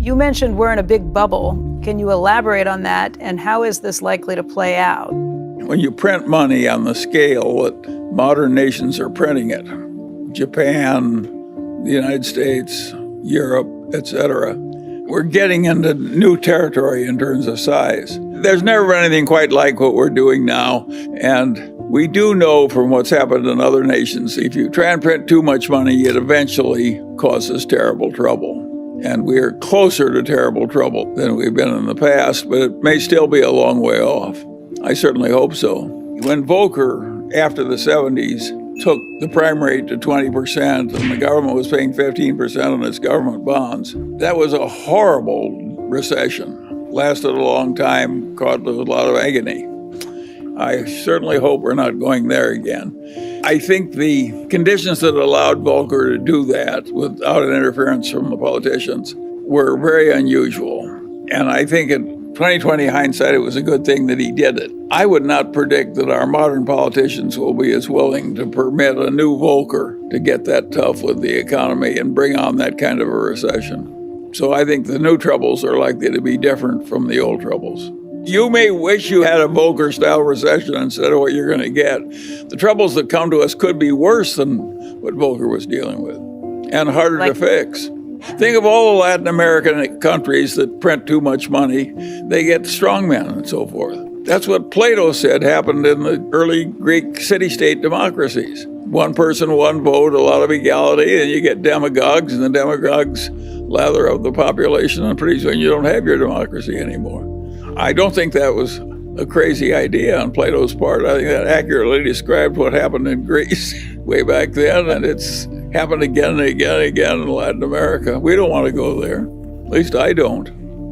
You mentioned we're in a big bubble. Can you elaborate on that, and how is this likely to play out? When you print money on the scale that modern nations are printing it, Japan, the United States, Europe, etc., we're getting into new territory in terms of size. There's never been anything quite like what we're doing now, and we do know from what's happened in other nations, if you try and print too much money, it eventually causes terrible trouble. And we're closer to terrible trouble than we've been in the past, but it may still be a long way off. I certainly hope so. When Volcker, after the 70s, took the prime rate to 20% and the government was paying 15% on its government bonds, that was a horrible recession. Lasted a long time, caused a lot of agony. I certainly hope we're not going there again. I think the conditions that allowed Volcker to do that without an interference from the politicians were very unusual. And I think in 2020 hindsight, it was a good thing that he did it. I would not predict that our modern politicians will be as willing to permit a new Volcker to get that tough with the economy and bring on that kind of a recession. So I think the new troubles are likely to be different from the old troubles. You may wish you had a Volcker-style recession instead of what you're going to get. The troubles that come to us could be worse than what Volcker was dealing with and harder to fix. Think of all the Latin American countries that print too much money. They get strongmen and so forth. That's what Plato said happened in the early Greek city-state democracies. One person, one vote, a lot of equality, and you get demagogues, and the demagogues lather up the population, and pretty soon you don't have your democracy anymore. I don't think that was a crazy idea on Plato's part. I think that accurately described what happened in Greece way back then, and it's happened again and again and again in Latin America. We don't want to go there. At least I don't.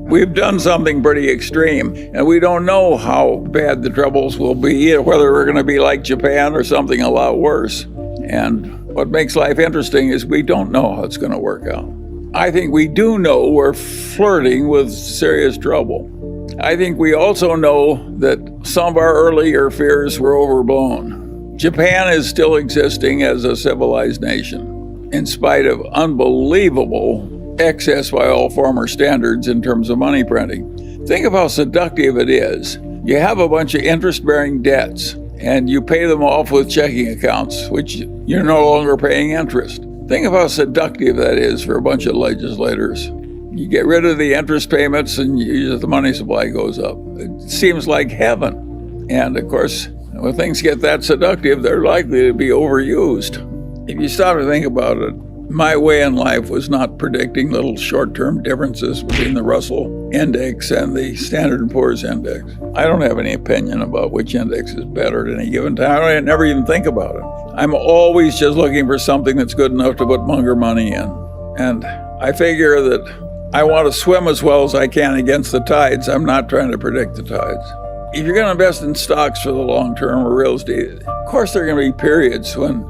We've done something pretty extreme, and we don't know how bad the troubles will be, or whether we're going to be like Japan or something a lot worse. And what makes life interesting is we don't know how it's going to work out. I think we do know we're flirting with serious trouble. I think we also know that some of our earlier fears were overblown. Japan is still existing as a civilized nation, in spite of unbelievable excess by all former standards in terms of money printing. Think of how seductive it is. You have a bunch of interest-bearing debts, and you pay them off with checking accounts, which you're no longer paying interest. Think of how seductive that is for a bunch of legislators. You get rid of the interest payments and the money supply goes up. It seems like heaven. And of course, when things get that seductive, they're likely to be overused. If you stop to think about it, my way in life was not predicting little short-term differences between the Russell index and the Standard & Poor's index. I don't have any opinion about which index is better at any given time. I never even think about it. I'm always just looking for something that's good enough to put Munger money in. And I figure that I want to swim as well as I can against the tides. I'm not trying to predict the tides. If you're going to invest in stocks for the long term or real estate, of course there are going to be periods when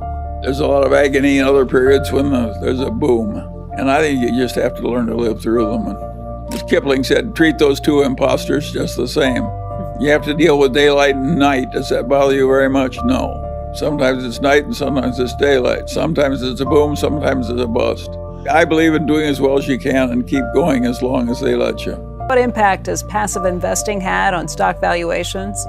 there's a lot of agony and other periods when there's a boom. And I think you just have to learn to live through them. And as Kipling said, treat those two imposters just the same. You have to deal with daylight and night. Does that bother you very much? No. Sometimes it's night and sometimes it's daylight. Sometimes it's a boom, sometimes it's a bust. I believe in doing as well as you can and keep going as long as they let you. What impact has passive investing had on stock valuations?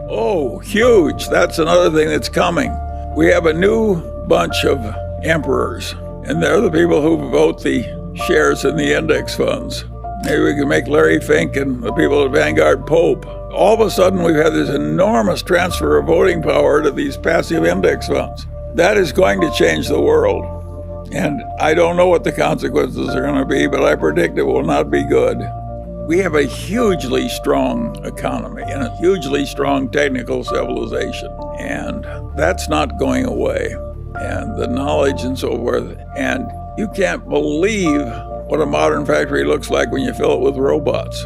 Oh, huge. That's another thing that's coming. We have a new bunch of emperors, and they're the people who vote the shares in the index funds. Maybe we can make Larry Fink and the people at Vanguard Pope. All of a sudden, we've had this enormous transfer of voting power to these passive index funds. That is going to change the world. And I don't know what the consequences are going to be, but I predict it will not be good. We have a hugely strong economy and a hugely strong technical civilization, and that's not going away. And the knowledge and so forth. And you can't believe what a modern factory looks like when you fill it with robots.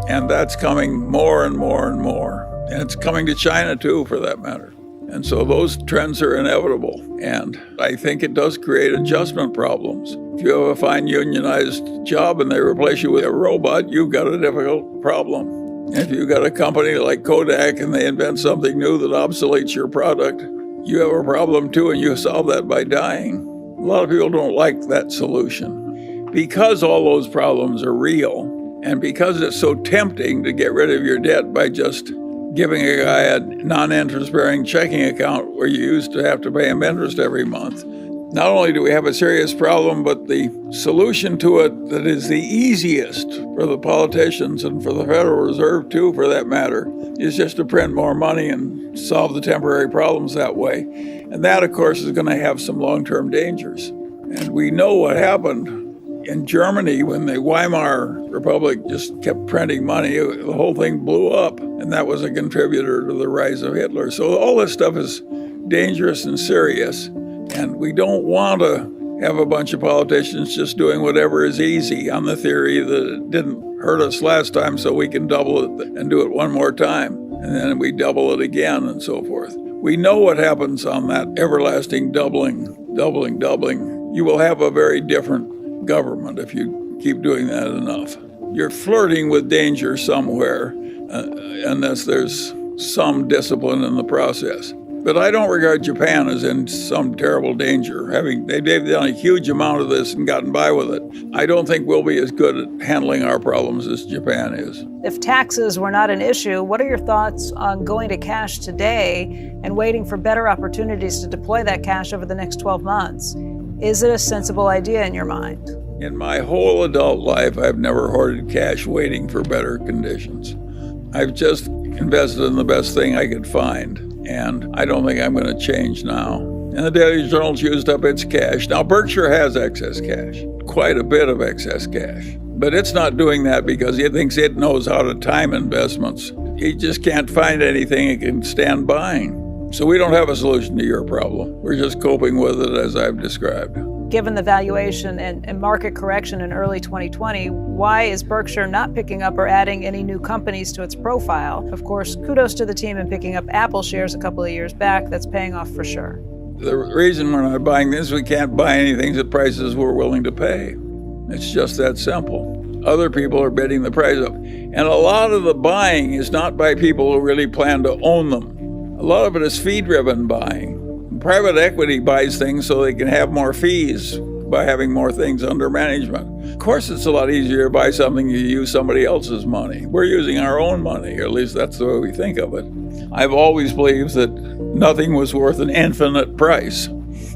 And that's coming more and more and more. And it's coming to China too, for that matter. And so those trends are inevitable. And I think it does create adjustment problems. If you have a fine unionized job and they replace you with a robot, you've got a difficult problem. If you've got a company like Kodak and they invent something new that obsoletes your product, you have a problem too, and you solve that by dying. A lot of people don't like that solution. because all those problems are real, and because it's so tempting to get rid of your debt by just giving a guy a non-interest-bearing checking account where you used to have to pay him interest every month, not only do we have a serious problem, but the solution to it that is the easiest for the politicians and for the Federal Reserve too, for that matter, is just to print more money and solve the temporary problems that way. And that, of course, is going to have some long-term dangers. And we know what happened in Germany when the Weimar Republic just kept printing money. The whole thing blew up, and that was a contributor to the rise of Hitler. So all this stuff is dangerous and serious. And we don't want to have a bunch of politicians just doing whatever is easy on the theory that it didn't hurt us last time, so we can double it and do it one more time. And then we double it again and so forth. We know what happens on that everlasting doubling. You will have a very different government if you keep doing that enough. You're flirting with danger somewhere unless there's some discipline in the process. But I don't regard Japan as in some terrible danger. They've done a huge amount of this and gotten by with it. I don't think we'll be as good at handling our problems as Japan is. If taxes were not an issue, what are your thoughts on going to cash today and waiting for better opportunities to deploy that cash over the next 12 months? Is it a sensible idea in your mind? In my whole adult life, I've never hoarded cash waiting for better conditions. I've just invested in the best thing I could find. And I don't think I'm going to change now. And the Daily Journal's used up its cash. Now, Berkshire has excess cash, quite a bit of excess cash. But it's not doing that because it thinks it knows how to time investments. It just can't find anything it can stand buying. So we don't have a solution to your problem. We're just coping with it as I've described. Given the valuation and market correction in early 2020, why is Berkshire not picking up or adding any new companies to its profile? Of course, kudos to the team in picking up Apple shares a couple of years back. That's paying off for sure. The reason we're not buying this, we can't buy anything at prices we're willing to pay. It's just that simple. Other people are bidding the price up. And a lot of the buying is not by people who really plan to own them. A lot of it is fee-driven buying. Private equity buys things so they can have more fees by having more things under management. Of course, it's a lot easier to buy something you use somebody else's money. We're using our own money, or at least that's the way we think of it. I've always believed that nothing was worth an infinite price.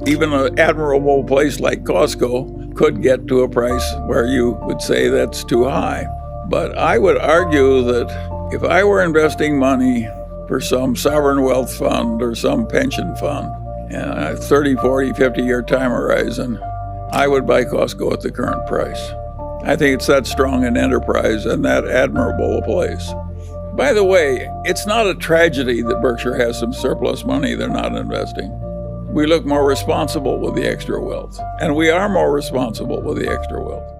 Even an admirable place like Costco could get to a price where you would say that's too high. But I would argue that if I were investing money for some sovereign wealth fund or some pension fund, and a 30, 40, 50-year time horizon, I would buy Costco at the current price. I think it's that strong an enterprise and that admirable a place. By the way, it's not a tragedy that Berkshire has some surplus money they're not investing. We look more responsible with the extra wealth, and we are more responsible with the extra wealth.